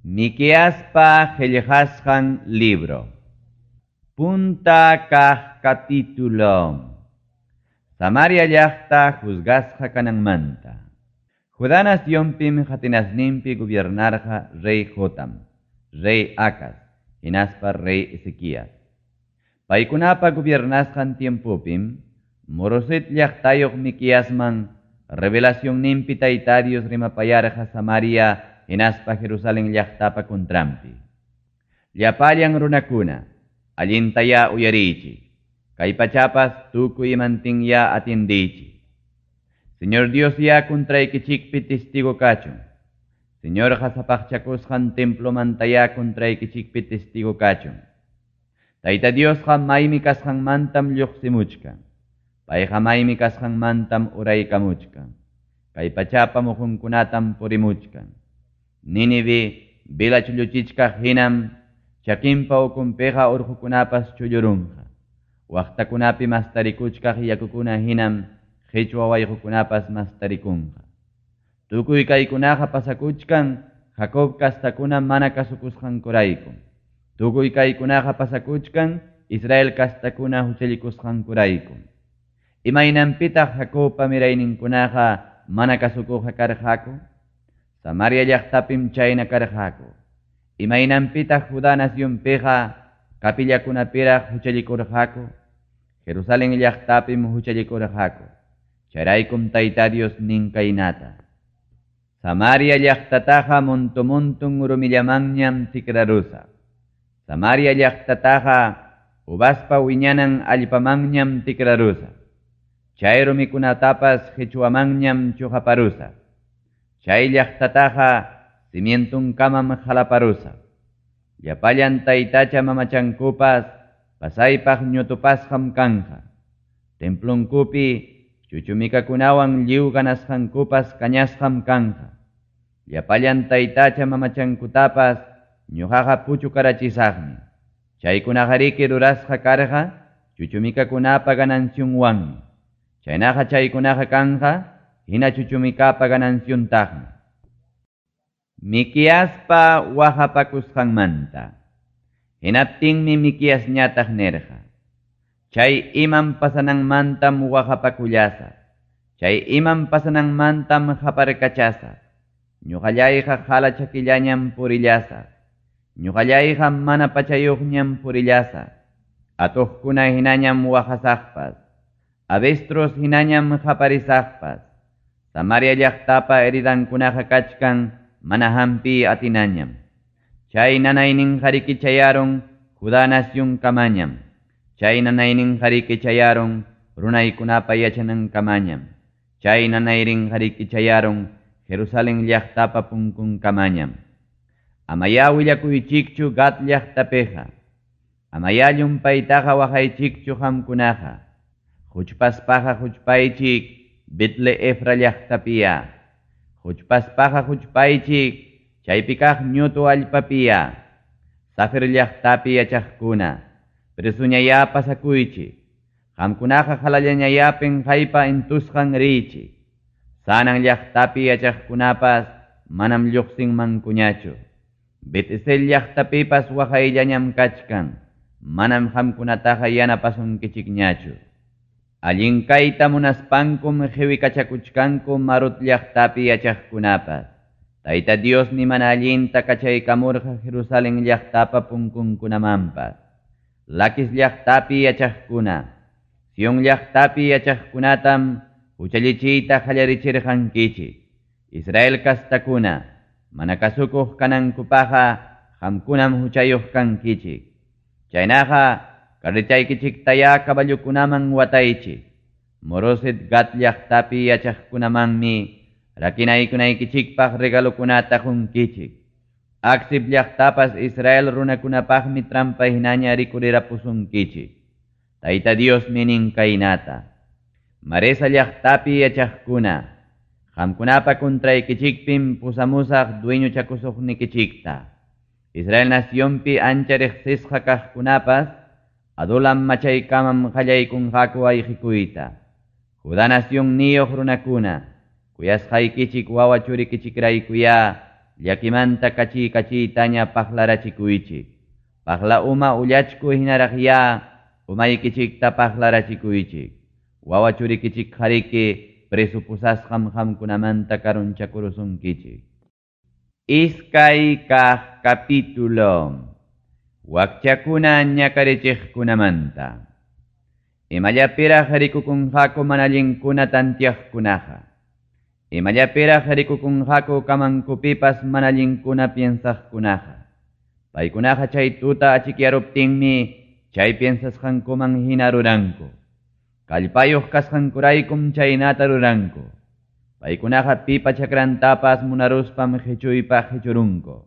Mikiaspa Hellhashan libro. Punta kah capítulo. Samaria llaqta juzgasja kananmanta. Judá naciónpim hatinasninpi gobernarja rey Jotam, rey Acaz, hinaspa rey Ezequías. Paykunapa gobernasjan tiempopim, morosit llaqtayoq Mikiasman, revelación nimpi taitarios rimapayarja Samaria, hinaspa Jerusalén llaqtapa contrampi. Llapallan runakuna, allintaya uyarichi, kay pachapas tukuy mantingya atiendichi. Señor Dios ya contraykichikpi testigo kachun. Señor hasapaqchakusqan templo mantaya contraykichikpi testigo kachun. Tayta Dios maymi kasqanmantam lluqsimuchkan. Payqa maymi kasqanmantam uraykamuchkan. Kay pachapa muhunkunatam purimuchkan. Ninive bila chulluchichka hinam chakinpa ukunpiqa urqukunapas chullurunqa. Waqtakunapi mastarikuchkaq yakukuna hinam qhichwa wayqukunapas mastarikunqa. Tukuy kaykunaqa pasakuchkan Jacob kastakuna mana kasukusqankuraykum. Tukuy kaykunaqa pasakuchkan Israel kastakuna huchallikusqankuraykum. Imaynanpitaq Jacobpa mirayninkunaqa mana kasukuqa karqaku? Samaria llaqtapim chayna karqaku. Imaynanpitaq Judá naciónpiqa kapillakunapiraq huchallikurqaku. Jerusalén llaqtapim huchallikurqaku. Chayraykum Tayta Dios nin kaynata. Samaria llaqtataqa montomontun urumillamanñam tikrarusa. Samaria llaqtataqa ubaspa wiñanan allpamanñam tikrarusa. Chay rumikunatapas qhichwamanñam chuqaparusa. Chay llaqtataqa simientun kamam halaparusa. Llapallan taytacha mamachankupas pasaypaq ñutupasqam kanja. Templunkupi chuchumikakunawan lliw ganasqankupas kañasqam kanja. Llapallan taytacha mamachankutapas ñuqaqa puchukarachisaqmi. Chaykunaqariki rurasqa karqa chuchumikakunapa gananciunwanmi. Chaynaqa chaykunaqa kanja hina chuchumikapa gananciuntaqmi. Mikiaspa wahapakusqanmanta. Hinaptinmi Mikias ñataq nerqa. Chay iman pasananmantam wahapakullasa. Chay iman pasananmantam haparkachasa. Ñuqallayqa hala chakillañam purillasa. Ñuqallayqa mana pachayuqñam purillasa. Atuqkuna hinañam wahasaqpas. Avestros hinañam haparisaqpas. Samaria llaqtapa heridankunaqa kachkan mana hampi atinañam. Chay nanaynin qariki chayaron Judá nación kamañam. Chay nanaynin qariki chayaron runaykunapa yachanan kamañam. Chay nanayrin qariki chayaron Jerusalén llaqtapa punkun kamañam. Amaya willakuychikchu Gat llaqtapiqa. Amaya llumpaytaqa waqaychikchu hamkunaqa. Huchpaspaqa huchpaychik Bitle Efra llaqtapiya. Huchpaspaqa huchpaychik chaypikaq ñutu allpapiya. Safir llaqtapi yachaqkuna. Presuñaya pasakuychik. Hamkunaqa halallañayapin haypa entusqan richik. Sanan llaqtapi yachaqkunapas manam lluqsinmankuñachu. Betisel llaqtapipas waqayllañam kachkan. Manam hamkunataqa yanapasunkichikñachu. Allinkayta munaspankum qhiwikachakuchkankum Marut llaqtapi yachaqkunapas. Tayta Dios ni mana allinta kachaykamurqa Jerusalén llaqtapa punkunkunamanpas. Lakis llaqtapi yachaqkuna. Sion llaqtapi yachaqkunatam huchallichiyta qallarichirqankichik. Israel kastakuna mana kasukuq kanankupaqa qamkunam huchayuq kankichik. Chaynaqa karrichaykichiktaya kaballukunaman wataychik. Morosit Gat llaqtapi yachaqkunamanmi rakinaykunaykichikpaq regalukunata qunkichik. Aksip llaqtapas Israel runakunapaqmi trampa hinaña rikurirapusunkichik. Tayta Dios nin kaynata. Maresa llaqtapi yachaqkuna. Qamkunapa contraykichikpim pusamusaq dueño chakusuqnikichikta. Israel naciónpi ancha riqsisqa kaqkunapas adulam machaykamam qallaykunqaku ayqikuyta. Judá nación niyuq runakuna, kuyasqaykichik wawa churikichikraykuya, llakimanta kachi-kachitaña paqlarachikuychik. Paqla uma ullachku hinaraqya umaykichikta paqlarachikuychik. Wawa churikichik qariki presupusasqam qamkunamanta karunchakurusunkichik. Iskay kaq capítulo wakchakuna ñakarichiqkunamanta. Imallapiraq rikukunqaku manallinkuna tantiaqkunaqa. Imallapiraq rikukunqaku kamankupipas manallinkuna piensaqkunaqa. Paykunaqa chay tuta achikyaruptinmi chay piensasqankuman hina ruranku. Kallpayuq kasqankuraykum chaynata ruranku. Paykunaqa pipa chakrantapas munaruspam hichuypaq hichurunku.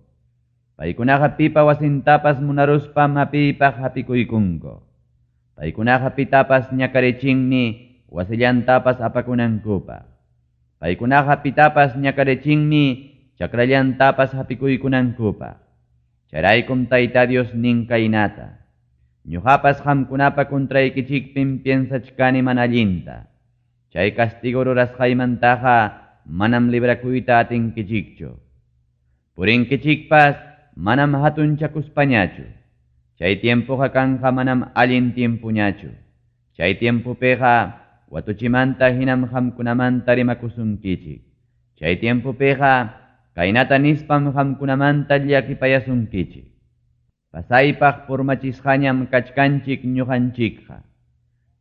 Paykunaqa pipa wasintapas munaruspam hapiypaq hapikuykunku. Paykunaqa pitapas ñakarichinmi wasillantapas apakunankupaq. Paykunaqa pitapas ñakarichinmi chakrallantapas hapikuykunankupaq. Charaykum Tayta Dios nin kaynata. Ñuqapas qamkunapa kuntraykichikpin piensachkani manallinta. Chay castigo rurasqaymantaqa manam librakuyta atinkichikchu. Purinkichikpas manam hatunchakuspañachu. Chay tiempoqa kanqa manam allin tiempuñachu. Chay tiempopiqa watuchimanta hinam qamkunamanta rimakusunkichik. Chay tiempopiqa kaynata nispam qamkunamanta llakipayasunkichik. Pasaypaq purmachisqañam kachkanchik ñuqanchikqa.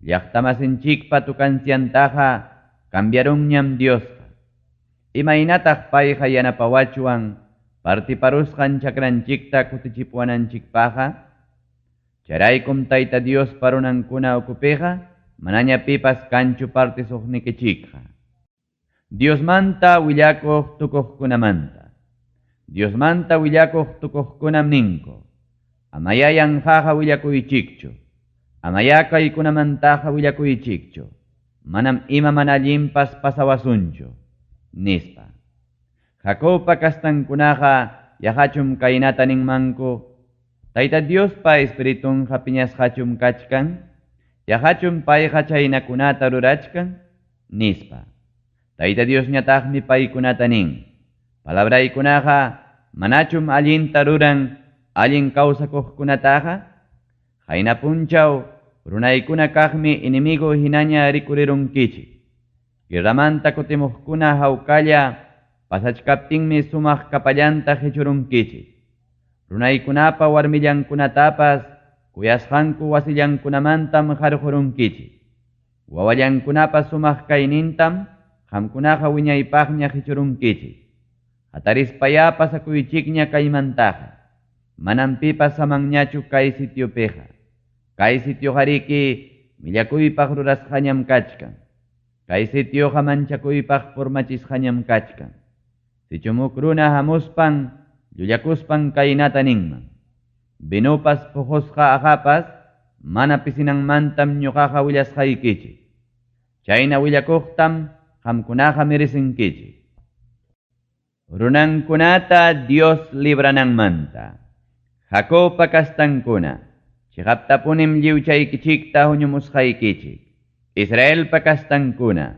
Llaqtamasinchikpa tukansiantaqa cambiarunñam Diosqa. Imaynataq payqa yanapawachuan partiparusqan chakranchikta kutichipuwananchikpaqa. Charaykum Tayta Dios parunankuna ukupiqa manaña pipas kanchu partisuqnikichikqa. Diosmanta willakuq tukuqkunamanta. Diosmanta willakuq tukuqkunam ninku. Amayayanqaqa willakuychikchu. Amayakaykunamantaqa willakuychikchu. Manam ima manallinpas pasawasunchu. Nispa. Jacopa kastankunaqa yahachum kaynata ninmanku. Tayta Diospa espiritunqa piñasqachum kachkan. Yahachum payqa chaynakunata rurachkan. Nispa. Tayta Dios ñataqmi paykunata nin. Palabraykunaqa manachum allinta ruran allin kawsakuqkunataqa. Hayna punchaw runaykuna kaqmi inimigo hinaña rikurirunkichik. Guerramanta kutimuqkuna hawkalla pasachkaptinmi sumaq kapallanta hichurunkichik. Runaykunapa warmillankunatapas kuyasqanku wasillankunamantam harqurunkichik. Wawallankunapas sumaq kaynintam qamkunaqa wiñaypaqña hichurunkichik. Hatarispaña pasakuychikña kaymantaqa. Manam pipas samanñachu kay sitiopiqa. Kay sitioqariki millakuypaq rurasqañam kachkan. Kay sitioqa manchakuypaq purmachisqañam kachkan. Sichumuk runa hamuspan llullakuspan kaynata ninman. Binupas puqusqa aqapas mana pisinanmantam ñuqaqa willasqaykichik. Chayna willakuqtam qamkunaqa mirisinkichik. Runankunata Dios librananmanta. Jacopa kastankuna. Chiqaptapunim lliwchaykichikta huñumusqaykichik. Israelpa kastankuna.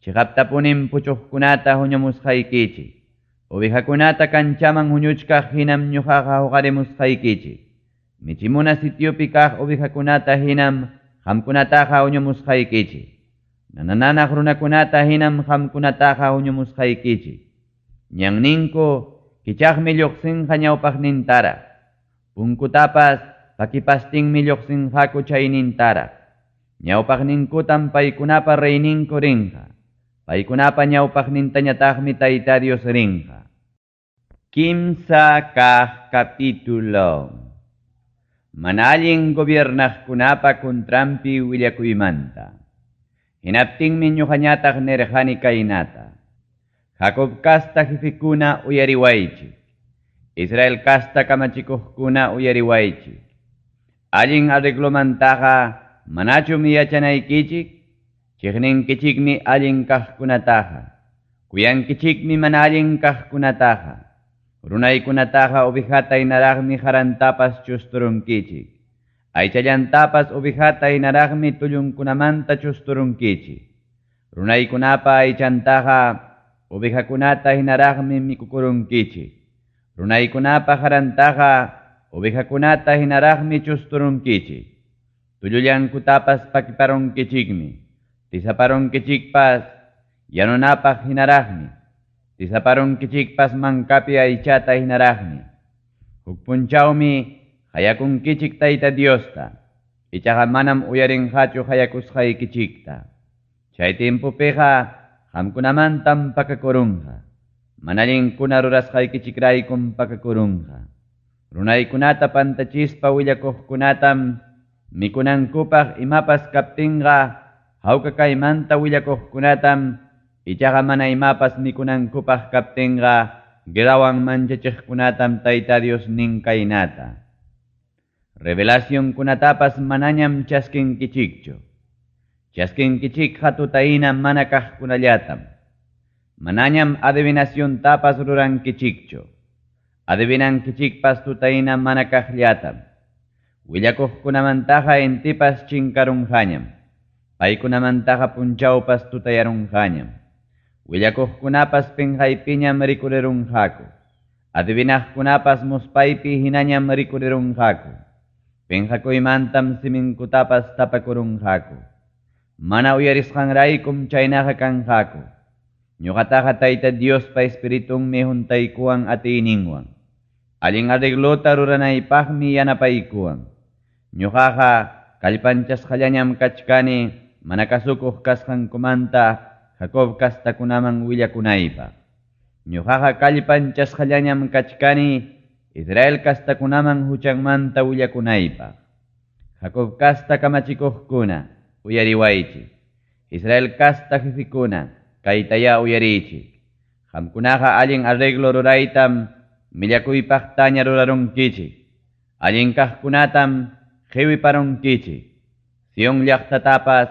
Chiqaptapunim puchuqkunata huñumusqaykichik. Ovejakunata kanchaman huñuchkaq hinam ñuqaqa huqarimusqaykichik. Michimuna sitiopi kaq ovejakunata hinam qamkunataqa huñumusqaykichik. Nanananaq runakunata hinam qamkunataqa huñumusqaykichik. Ñanninku kichaqmi lluqsinqa ñawpaqnintaraq. Punkutapas pakipastinmi lluqsinqaku chaynintaraq. Ñawpaqninkutam paykunapa reyninku rinqa. Paykunapa ñawpaqnintañataqmi Tayta Dios rinqa. Kimsa kaq capítulo. Mana allin gobiernaqkunapa kuntrampi willakuymanta. Hinaptinmi ñuqañataq nirqani kaynata. Jacob kasta hifikuna uyariwaychik. Israel kasta kamachikuqkuna uyariwaychik. Allin arreglomantaqa manachum yachanaykichik. Chiqninkichikmi allin kaqkunataqa. Kuyankichikmi mana allin kaqkunataqa. Runaykunataqa ovejata inaraqmi harantapas chusturunkichik. Aychallantapas ovejata inaraqmi tullunkunamanta chusturunkichik. Runaykunapa aychantaqa ovejakunata hinaraqmi mikukurunkichik. Runaykunapa harantaqa ovejakunata hinaraqmi chusturunkichik. Tullullantapas pakiparunkichikmi. Tisaparunkichikpas yanunapaq hinaraqmi. Tisaparunkichikpas mankapi aychata hinaraqmi. Huk punchawmi hayakunkichik Tayta Diosta. Ichaqa manam uyarinqachu hayakusqaykichikta. Chay timpupiqa qamkunamantam pakakurunqa. Manallinkuna rurasqaykichikraykum pakakurunqa. Runaykunata pantachispa willakuqkunatam mikunankupaq imapas kaptinqa hawka kaymanta willakuqkunatam ichaqa mana imapas mikunankupaq kaptinqa guerawan manchachiqkunatam Tayta Dios nin kaynata. Revelacionkunatapas manañam chaskinkichikchu. Chaskinkichikqa tutayna mana kaqkunallatam. Manañam adivinaciontapas rurankichikchu. Adivinankichikpas tutayna mana kaqllatam. Willakuqkunamantaqa intipas chinkarunqañam. Paykunamantaqa punchawpas tutayarunqañam. Willakuqkunapas pinqaypiñam rikurirunqaku. Adivinaqkunapas muspaypi hinañam rikurirunqaku. Pinqakuymantam siminkutapas tapakurunqaku. Mana uyarisqanraykum chaynaqa kanqaku. Ñuqataqa Tayta Diospa Espiritunmi huntaykuwan atiyninwan. Allin arreglota ruranaypaqmi yanapaykuwan. Ñuqaqa kallpanchasqallañam kachkani mana kasukuq kasqankumanta Jacob kastakunaman willakunaypaq. Ñuqaqa kallpanchasqallañam kachkani Israel kastakunaman huchanmanta willakunaypaq. Jacob kasta kamachikuqkuna uyariwaychik. Israel kasta jefikuna kaytaya uyarichik. Qamkunaqa allin arreglo ruraytam millakuypaqtaña rurarunkichik. Allin kaqkunatam qhiwiparunkichik. Sion llaqtatapas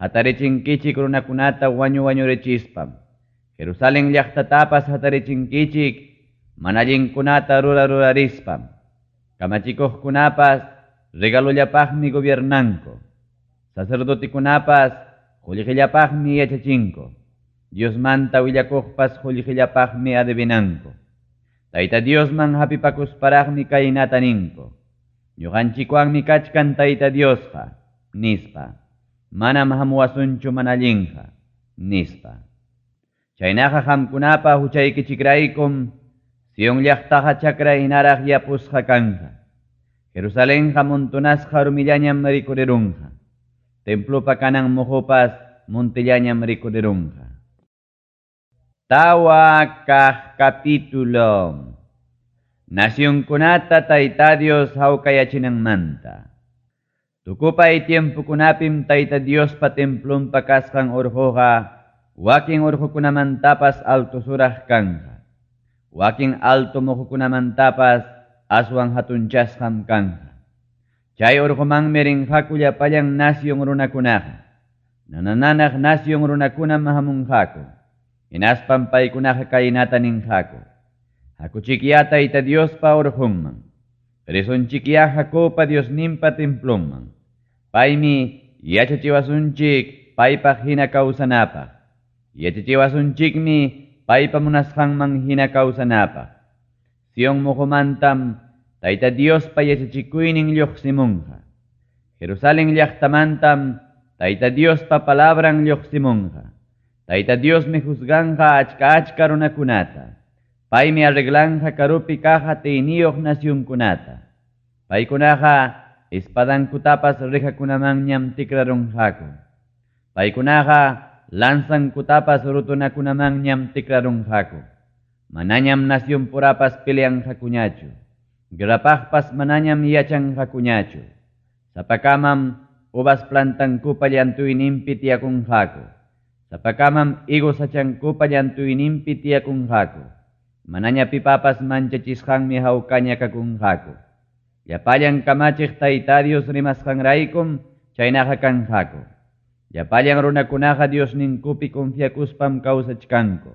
hatarichinkichik runakunata wañurichispan. Jerusalén llaqtatapas hatarichinkichik manallinkunata rurarispan. Kamachikuqkunapas regalullapaqmi gobiernanko. Sacerdotikunapas qullqillapaqmi yachachinko. Diosmanta willakuqpas qullqillapaqmi adivinanko. Tayta Diosman hapipakusparaqmi kaynata ninko. Ñuqanchikwanmi kachkan Tayta Diosqa, nispa. Manam hamuwasunchu manallinqa, nispa. Chaynaqa qamkunapa huchaykichikraykum Sion llaqtaqa chakra hinaraq yapusqa kanqa. Jerusalenqa montunasqa rumillañam rikurirunqa. Templopa kanan muhupas montillañam rikurirunqa. Tawa kaq capítulo. Nacionkunata Tayta Dios hawkayachinanmanta. Tukupay tiempukunapim Tayta Diospa templompa kasqan urquqa wakin urqukunamantapas altusuraq kanqa. Wakin alto muhukunamantapas aswan hatunchasqam kanqa. Chay urqumanmi rinqaku llapallan nación runakunaqa. Nanananaq nación runakunam hamunqaku. Hinaspan paykunaqa kaynata ninqaku. Hakuchikiya Tayta Diospa urqunman. Risunchikiya Jacobpa Diosninpa templonman. Paymi yachachiwasunchik paypaq hina kawsanapaq. Yachachiwasunchikmi paypa munasqanman hina kawsanapaq. Sion muhumantam Tayta Diospa yachachikuynin lluqsimunqa. Jerusalén llaqtamantam Tayta Diospa palabran lluqsimunqa. Tayta Diosmi juzganqa achka runakunata. Paymi arreglanqa karupi kaqa tiyniyuq nacionkunata. Paykunaqa espadankutapas riqakunamanñam tikrarunqaku. Paykunaqa lanzankutapas rutunakunamanñam tikrarunqaku. Manañam nacionpurapas peleanqakuñachu. Guerapaqpas manañam yachanqakuñachu. Sapakamam uvas plantankupa llantuyninpi tiyakunqaku. Sapakamam higo sachankupa llantuyninpi tiyakunqaku. Manaña pipapas manchachisqanmi hawkaña kakunqaku. Llapallan kamachiq Tayta Dios rimasqanraykum chaynaqa kanqaku. Llapallan runakunaqa Diosninkupi confiakuspam kawsachkanku.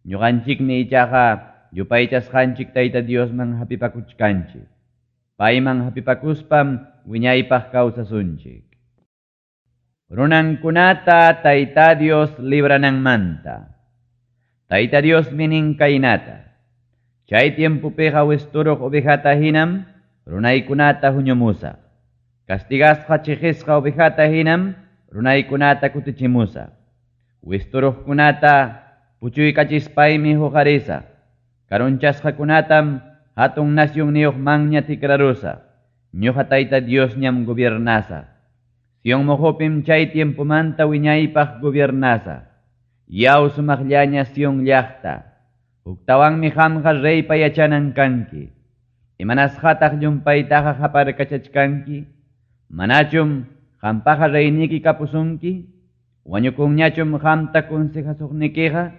Ñuqanchikmi ichaqa yupaychasqanchik Tayta Diosman hapipakuchkanchik. Payman hapipakuspam wiñaypaq kawsasunchik. Runankunata Tayta Dios librananmanta. Tayta Dios minin kaynata. Chay tiempo peja westurok ovejata hinam, runaykunata huñumusa. Castigasqa chiqisqa ovejata hinam, runaykunata kutichimusa. Wisturukkunata puchuykachispaimi huqarisa. Karunchasqakunatam hatun nación niyuqmanña tikrarusa. Ñuqa tayta Dios ñam gobiernasa. Sion mohopim chay tiempomanta wiñaypaq gobiernasa. Yaw sumaqllaña Sion llaqta. Uktawanmi qamqa reypa yachanan kanki. Imanasqataq llumpaytaqa qaparkachachkanki. Manachum qampaqa reyniki kapusunki. Wañukunñachum qamta consejasuqnikiqa.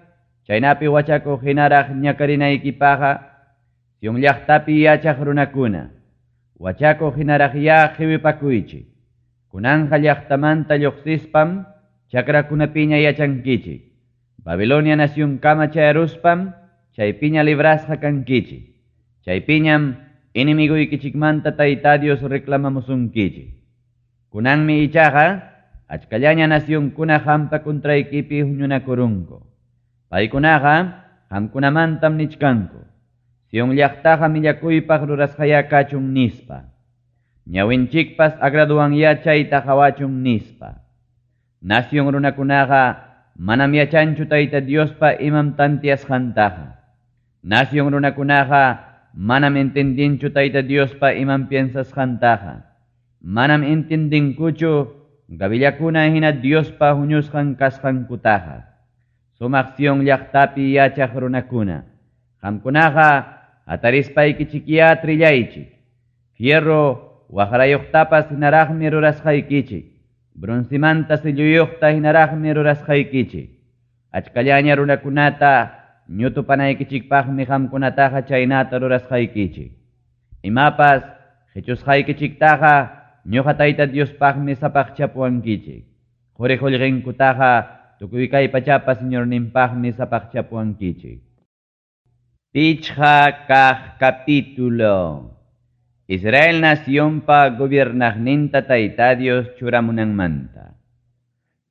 Chaynapi wachakuq hinaraq ñakarinaykipaqa. Sion llaqtapi yachaq runakuna. Wachakuq hinaraq ya qiwipakuychik. Kunanja llaqtamanta lluqsispam chakrakunapiña yachankichik. Babilonia nación kama chayaruspam chaypiña librasqa kankichik. Chaypiñam inimiguykichikmanta tayta Dios reclamamusunkichik. Kunanmi ichaqa achkallaña nacionkuna qampa contraykipi huñunakurunku. Paykunaqa qamkunamantam nichkanku. Sion llaqtaqa millakuypaq rurasqaya kachun nispa. Ñawinchikpas agraduwan yachayta hawachun nispa. Nación runakunaqa manam yachanchu tayta Diospa imam tantiasqantaqa. Nación runakunaqa manam entendinchu tayta Diospa imam piensasqantaqa. Manam entendinkuchu gavillakuna hina Diospa huñusqan kasqankutaqa. Sumaq Sion llaqtapi yachaq runakuna. Qamkunaqa atarispaykichikya trillaychik. Fierro wahrayuqtapas hinaraqmi rurasqaykichik. Bronzimanta silluyuqta hinaraqmi rurasqaykichik. Achkallaña runakunata ñutupanaykichikpaqmi qamkunataqa chaynata rurasqaykichik. Imapas qhichusqaykichiktaqa ñuqa tayta Diospaqmi sapaqchapuwankichik. Quriqullqinkutaqa tukuy kay pachapa señorninpaqmi sapaqchapuwankichik. Pichqa kaq capítulo. Israel naciónpa gobiernaqninta tayta Dios churamunanmanta.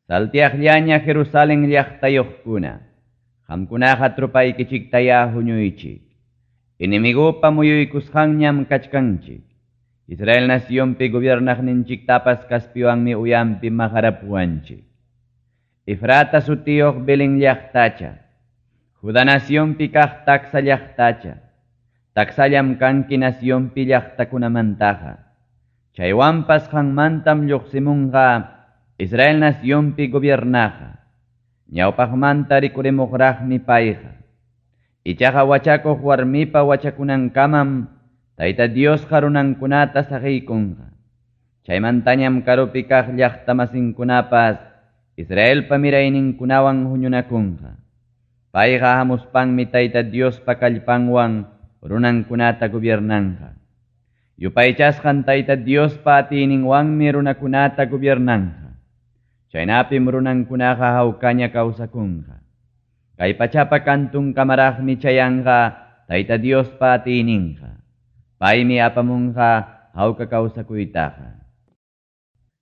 Saltiaqllaña Jerusalén llaqtayuqkuna. Qamkunaqa trupaykichiktaya huñuychik. Inimigupa muyuykusqanñam kachkanchik. Israel naciónpi gobiernaqninchiktapas kaspiwanmi uyampi maqarapuwanchik. Efrata sutiyuq Belén llaqtacha. Judá naciónpi kaq Taksa llaqtacha. Taksallam kanki naciónpi llaqtakunamantaqa. Chaywanpas qanmantam lluqsimunqa Israel naciónpi gobiernaqa. Ñawpaqmanta rikurimuqraqmi payqa. Ichaqa wachakuq warmipa wachakunankamam tayta Diosqa runankunata saqiykunqa. Chaymantañam karupi kaq llaqtamasinkunapas Israelpa mirayninkunawan huñunakunqa. Payqa hamuspanmi tayta Diospa kallpanwan runankunata gobiernanqa. Yupaychasqan tayta Diospa atininwanmi runakunata gobiernanqa. Chaynapim runankunaqa hawkaña kawsakunqa. Kay pachapa kantun kamaraqmi chayanqa tayta Diospa atininqa. Paymi apamunqa hawka kawsakuytaqa.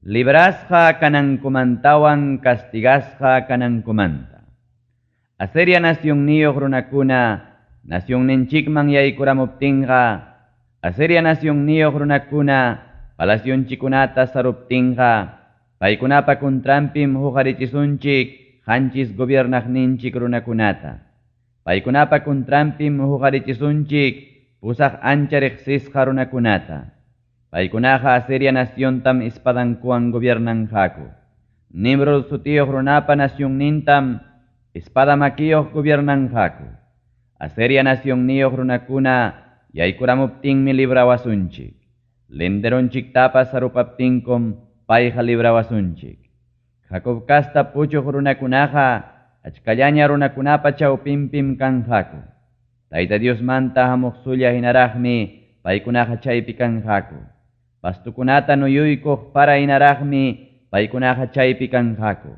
Librasqa kanankumantawan castigasqa kanankumanta. Asiria nación niyuq runakuna nación ninchikman yaykuramuptinqa, Asiria nación niyuq runakuna palasyonchikunata saruptinqa, paykunapa kontrampim huqarichisunchik qanchis gobiernaqninchik runakunata. Paykunapa kontrampim huqarichisunchik pusaq ancha riqsisqa runakunata. Paykunaqa Asiria naciontam espadankuwan gobiernanqaku. Nimrod sutiyuq runapa nacionnintam espada makiyuq gobiernanqaku. Asiria nación niyuq runakuna yaykuramuptinmi librawasunchik. Lenderonchiktapas sarupaptinkum payqa librawasunchik. Jacob kasta puchuq runakunaqa achkallaña runakunapa chawpinpim kanqaku. Tayta Diosmanta hamuqsulla hinaraqmi paykunaqa chaypi kanqaku. Pastukunata nuyuykuq para hinaraqmi paykunaqa chaypi kanqaku.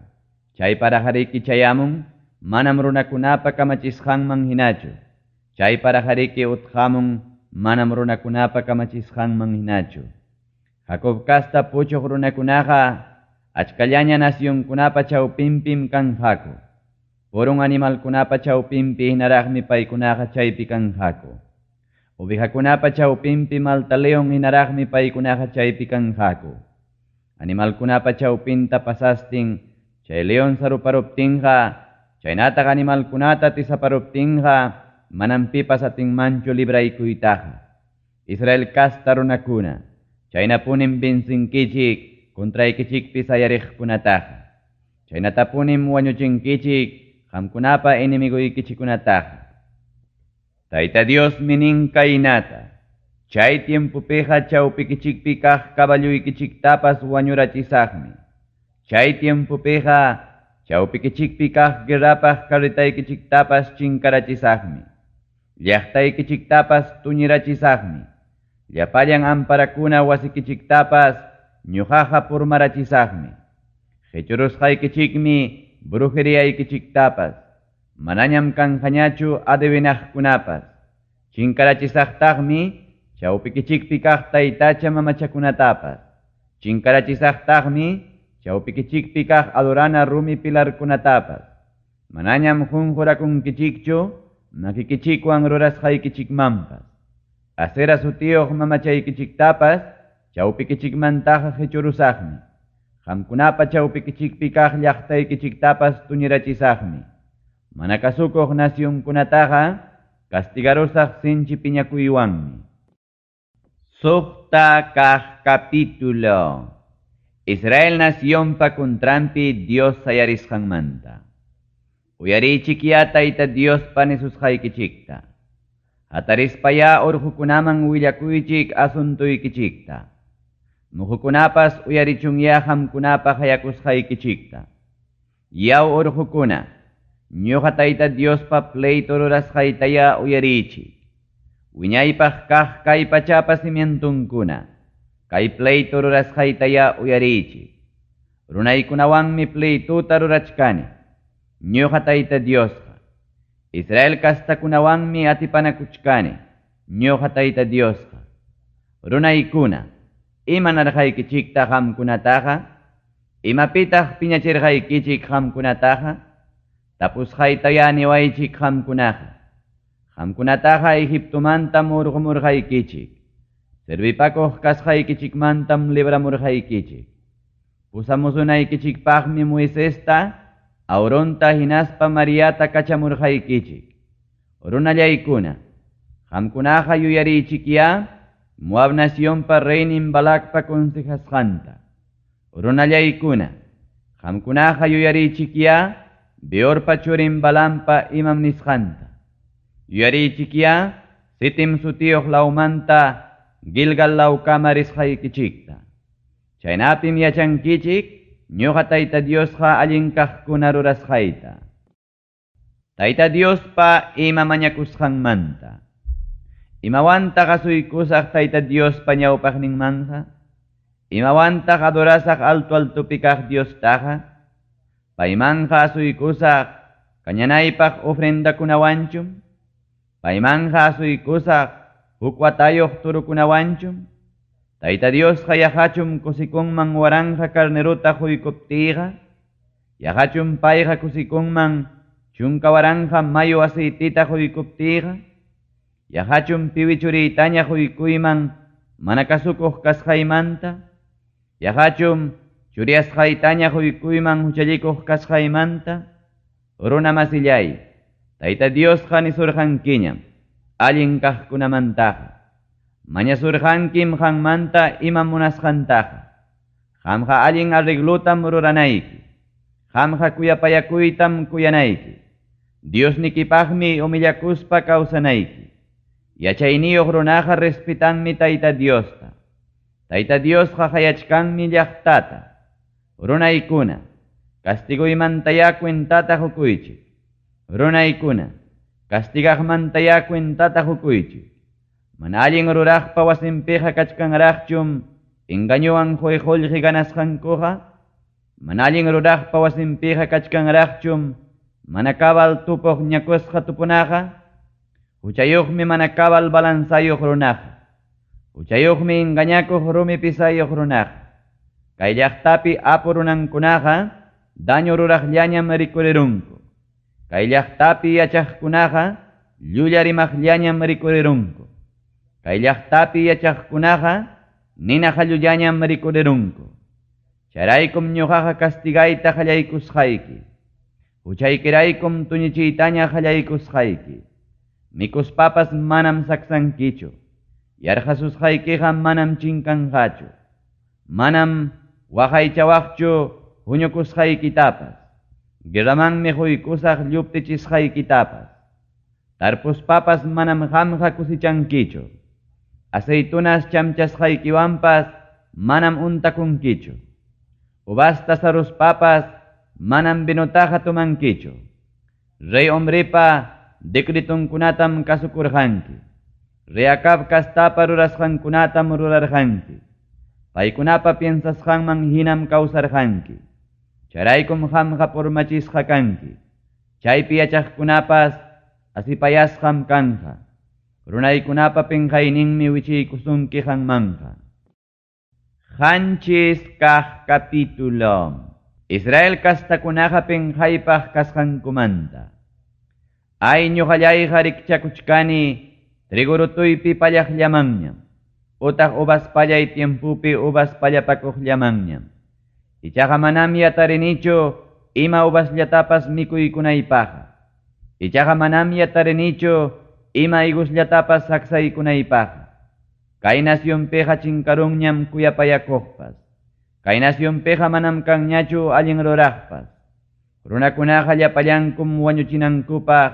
Chay parajariki chayamun manam runakunapa kamachisqanman hinachu. Chay parajariki utqamun manam runakunapa kamachisqanman hinachu. Jacob kasta puchuq runakunaqa achkallaña nacionkunapa chawpinpim kanqaku. Purun animalkunapa chawpinpi hinaraqmi paykunaqa chaypi kanqaku. Ovejakunapa chawpinpi maltaleon hinaraqmi paykunaqa chaypi kanqaku. Animalkunapa chawpinta pasastin chay leon saruparuptinqa, chaynataq animalkunata tisaparuptinqa manam pipas atinmanchu libraykuytaqa. Israel kasta runakuna, chaynapunim binsinkichik kontraykichikpi sayariqkunataqa. Chaynatapunim wañuchinkichik qamkunapa inimiguykichikunataqa. Tayta Dios minin kaynata, chay tiempupiqa chawpikichikpi kaq kaballuykichiktapas wañurachisaqmi. Chay tiempupiqa chawpikichikpi kaq guerrapaq carritaykichiktapas chinkarachisaqmi. Llaqtaykichiktapas tuñirachisaqmi. Llapallan amparakuna wasikichiktapas ñuqaqa purmarachisaqmi. Qhichurusqaykichikmi brujeriyaykichiktapas, manañam kanqañachu adivinaqkunapas. Chinkarachisaqtaqmi chawpikichikpi kaq taytacha mamachakunatapas. Chinkarachisaqtaqmi chawpikichikpi kaq adorana rumi pilarkunatapas. Manañam qunqurakunkichikchu makikichikwan rurasqaykichikmanpas. Acera sutiyuq mamachaykichiktapas chawpikichikmantaqa qhichurusaqmi. Qamkunapa chawpikichikpi kaq llaqtaykichiktapas tuñirachisaqmi. Mana kasukuq nacionkunataqa castigarusaq sinchi piñakuywanmi. Suqta kaq capítulo. Israel nacionpa kuntrampi Dios sayarisqanmanta. Uyarichikya Tayta Diospa nisusqaykichikta. Hatarispaya urqukunaman willakuychik asuntuykichikta. Muhukunapas uyarichunya qamkunapa hayakusqaykichikta. Yaw urqukuna, ñuqa Tayta Diospa pleito rurasqaytaya uyarichik. Wiñaypaq kaq kay pachapa cimientunkuna, kay pleito rurasqaytaya uyarichik. Runaykunawanmi pleituta rurachkani. Ñuqa Tayta Diosqa. Israel kastakunawanmi atipanakuchkani. Ñuqa Tayta Diosqa. Runaykuna, imanarqaykichikta qamkunataqa, imapitaq piñachirqaykichik qamkunataqa, tapusqaytaya niwaychik qamkunaqa. Qamkunataqa Egiptomantam urqumurqaykichik. Servipakuq kasqaykichikmantam libramurqaykichik. Pusamusunaykichikpaqmi Moisesta, Auronta hinaspa Mariata kachamurqaykichik. Runallaykuna, qamkunaqa yuyarichikya Moab nacionpa reynin Balakpa consejasqanta. Runallaykuna, qamkunaqa yuyarichikya Beorpa churin Balampa imam nisqanta. Yuyarichikya Sitim sutiyuq lawmanta Gilgal lawkama risqaykichikta. Chaynapim yachankichik ñuqa Tayta Diosqa allin kaqkuna rurasqayta. Tayta Diospa ima mañakusqanmanta. Imawantaq asuykusaq Tayta Diospa ñawpaqninmanqa. Imawantaq adorasaq altupi kaq Diostaqa. Paymanqa asuykusaq kañanaypaq ofrendakunawanchum. Paymanqa asuykusaq huk watayuq turukunawanchum. Tayta Diosqa yaqachum kusikunman waranja carneruta huykuptiqa. Yaqachum payqa kusikunman chunka waranja mayu aceitita huykuptiqa. Yaqachum piwichuritaña huykuyman mana kasukuq kasqaymanta. Yaqachum churiasqaytaña huykuyman huchallikuq kasqaymanta. Runa masillay, Tayta Diosqa nisurqankiñam allin kaqkunamantaqa. Mañasurqankim qanmanta ima munasqantaqa. Qamqa allin arreglutam ruranayki. Qamqa kuyapayakuytam kuyanayki. Diosnikipaqmi umillakuspa kawsanayki. Yachayniyuq runaqa respetanmi Tayta Diosta. Tayta Diosqa hayachkanmi llaqtata. Runaykuna, castiguymantaya cuentata hukuychik. Runaykuna, castigaqmantaya cuentata hukuychik. Mana allin ruraqpa wasinpiqa kachkanraqchum engañuwan quyqullqi ganasqankuqa. Mana allin ruraqpa wasinpiqa kachkanraqchum mana kabal tupuq ñakusqa tupunaqa. Huchayuqmi mana kabal balansayuq runaqa. Huchayuqmi engañakuq rumi pisayuq runaqa. Kay llaqtapi apu runankunaqa daño ruraqllañam rikurirunku. Kay llaqtapi yachaqkunaqa llullarimaqllañam rikurirunku. kay llaqtapi yachaqkunaqa nina qallullañam rikurerunku. Charaykum ñuqaqa castigayta qallaykusqayki. Huchaykiraykum tuñichiytaña qallaykusqayki. Mikuspapas manam saksankichu. Yarqasusqaykiqa manam chinkanqachu. Manam waqaychawaqchu huñukusqaykitapas. Guerramanmi huykusaq lluptichisqaykitapas. Tarpuspapas manam qamqa kusichankichu. Aceitunas chamchasqaykiwanpas manam untakunkichu. Ubasta saruspapas manam binutaqa tumankichu. Rey hombripa decretunkunatam kasukurqanki. Reakab kastapa rurasqankunatam rurarqanki. Paykunapa piensasqanman hinam kawsarqanki. Charaykum qamqa purmachisqa kanki. Chaypi yachaqkunapas asipayasqam kanqa. Runaykunapa pinqayninmi wichiykusunki qanmanqa. Qanchis kaq capítulo. Israel kastakunaqa pinqaypaq kasqankumanta. Ay ñuqallayqa rikchakuchkani trigurutuypi pallaqllamanñam. Utaq ubas pallay tiempupi ubas pallapakuqllamanñam. Ichaqa manam yatarinichu ima ubasllatapas mikuykunaypaqa. Ichaqa manam yatarinichu ima igusllatapas saksaykunaypaqa. Kay nasyonpiqa chinkarunñam kuyapayakuqpas. Kay nasyonpiqa manam kanñachu allin ruraqpas. Runakunaqa llapallankum wañuchinankupaq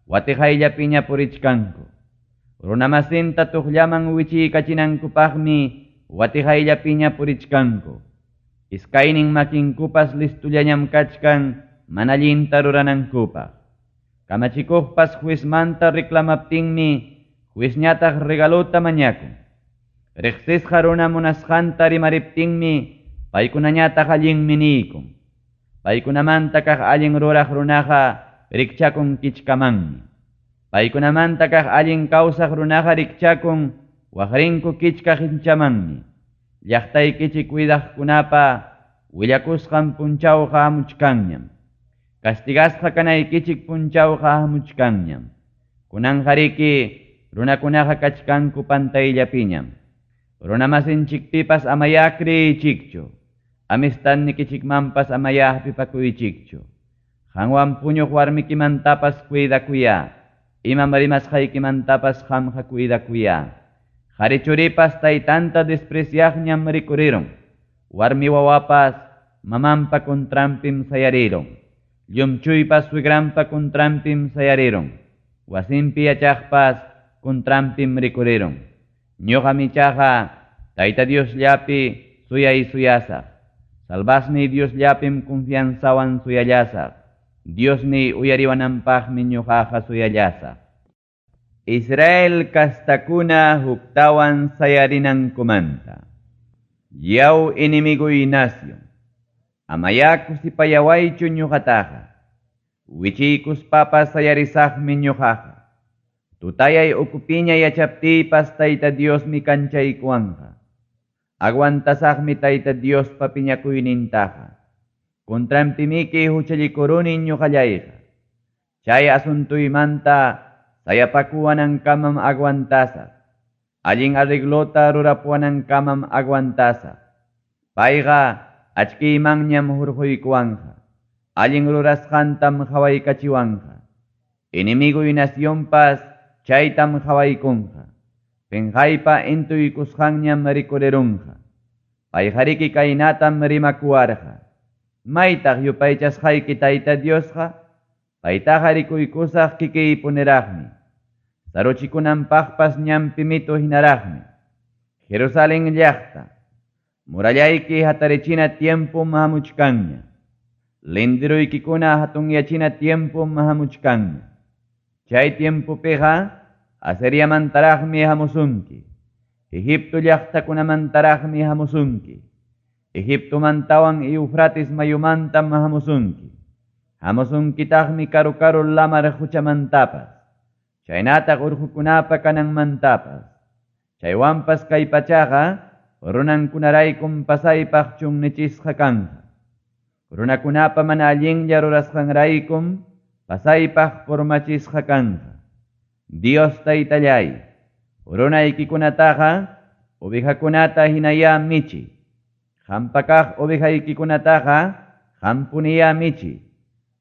watijayllapiña purichkanku. Runamasinta tuqllaman wichiykachinankupaqmi watijayllapiña purichkanku. Iskaynin makinkupas listullañam kachkan manallinta ruranankupaq. Kamachikuqpas juizmanta reclamaptinmi juizñataq regaluta mañakun. Riqsisqa runa munasqanta rimariptinmi paykunañataq allinmi niykun. Paykunamanta kaq allin ruraq runaqa rikchakun kichkamanmi. Paykunamanta kaq allin kawsaq runaqa rikchakun waqrinku kichka hinchamanmi. Llaqtaykichik widaqkunapa willakusqan punchawqa hamuchkanñam. Castigasqa kanaykichik punchawqa hamuchkanñam. Kunanqariki runakunaqa kachkanku pantayllapiñam. Runamasinchikpipas amaya kriyichikchu. Amistadnikichikmanpas amaya hapipakuychikchu. Qanwan puñuq warmikimantapas cuidakuya. Imam rimasqaykimantapas qamqa cuidakuya. Qharichuripas taytanta despreciaqñam rikuriron. Warmi wawapas mamanpa contrampim sayariron. Llumchuypas suegranpa contrampim sayariron. Wasinpi yachaqpas contrampim rikuriron. Ñuqa michaqa tayta Diosllapi suyay suyasaq. Salvasniy Diosllapim confianzawan suyallasaq. Diosniy uyariwananpaqmi ñuqaqa suyallasaq. Israel kastakuna huktawan sayarinankumanta. Yaw inimigoy nación. Amayakus ipayawaychu ñuqataqa. Wichiykuspapas sayarisaqmi ñuqaqa. Tutayay ukupiña yachaptipas tayta Diosmi kanchaykuwanqa. Aguantasaqmi tayta Dios papiñakuynintaqa. Contrampimiki huchalikurunin ñuqallayqa. Chay asuntuymanta sayapakuwanankamam aguantasaq. Allin arreglota rurapuwanankamam aguantasaq. Payqa achkiymanñam hurquykuwanqa. Allin rurasqantam hawaykachiwanqa. Inimigoy nacionpas chaytam hawaykunqa. Penjaypa intuykusqanñam rikurerunqa. Payjariki kaynatam rimakuwarqa. Maytaq yupaychasqayki tayta Diosqa. Paytaqa rikuykusaq kikiypuniraqmi. Saruchikunanpaqpas ñampimitu hinaraqmi. Jerusalén llaqta. Murallayki hatarichina tiempum hamuchkanña. Lindiruykikuna hatunyachina tiempum hamuchkanña. Chay tiempupiqa Asiriamantaraqmi hamusunki. Egipto llaqtakunamantaraqmi hamusunki. Egiptomantawan Eufrates mayumantam hamusunki. Hamusunkitaqmi karu lamar huchamantapas. Chaynataq urqukunapa kananmantapas. Chaywanpas kay pachaqa runankunaraykum pasaypaq chunnichisqa kanqa. Runakunapa mana allinlla rurasqanraykum pasaypaq formachisqa kanqa. Dios taytallay, Urunaykikunataqa ovejakunata hinaya michi. Hampakaq ovejaykikunataqa hampuniya michi.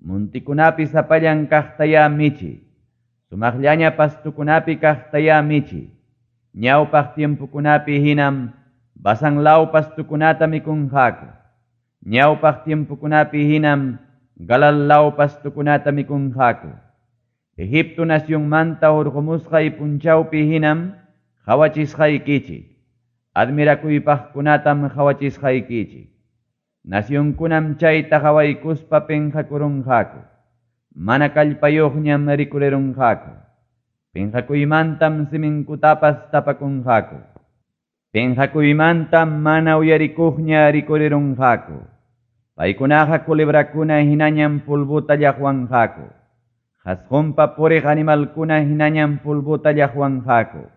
Muntikunapi sapallan kaqtaya michi. Sumaqllaña pastukunapi kaqtaya michi. Ñawpaq tiempukunapi hinam basanlaw pastukunata mikunqaku. Ñawpaq tiempukunapi hinam galallaw pastukunata mikunqaku. Egipto nacionmanta hurqumusqay punchawpi hinam hawachisqaykichik. Admirakuypaqkunatam hawachisqaykichik. Nacionkunam chayta hawaykuspa penqakurunqaku. Mana kallpayuqñam rikurerunqaku. Penqakuymantam siminkutapas tapakunqaku. Penqakuymantam mana uyarikuqña rikurerunqaku. Paykunaqa culebrakuna hinañam pulbuta llaqwanqaku. Hasqunpa puriq animalkuna hinañam pulbuta llaqwanqaku.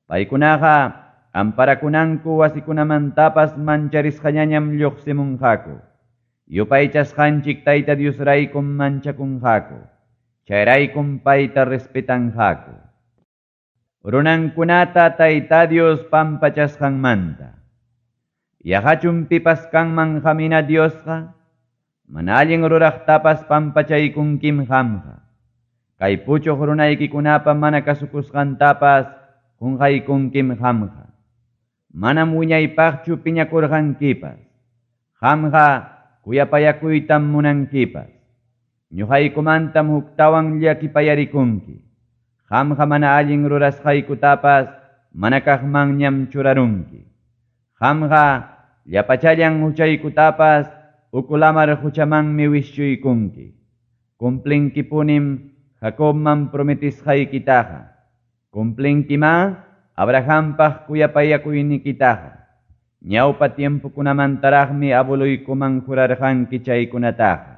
Paykunaqa amparakunanku wasikunamantapas mancharisqañañam lluqsimunqaku. Yupaychasqanchik Tayta Diosraykum manchakunqaku. Chayraykum payta respetanqaku. Runankunata Tayta Dios pampachasqanmanta. Yaqachun pipas kanman hamina Diosqa, mana allin ruraqtapas pampachaykunkim qamqa. Kay puchuq runaykikunapa mana kasukusqantapas qunqaykunkim qamqa. Manam wiñaypaqchu piñakurqankipas. Qamqa kuyapayakuytam munankipas. Ñuqaykumantam huktawan llakipayarikunki. Qamqa mana allin rurasqaykutapas mana kaqmanñam churarunki. Qamqa llapachallan huchaykutapas ukulamar huchamanmi wischuykunki. Cumplinkipunim Jacobman prometisqaykitaqa. Cumplinkima Abrahampaq kuyapayakuynikitaqa. Ñawpa tiempukunamantaraqmi abueluykuman jurarqanki chaykunataqa.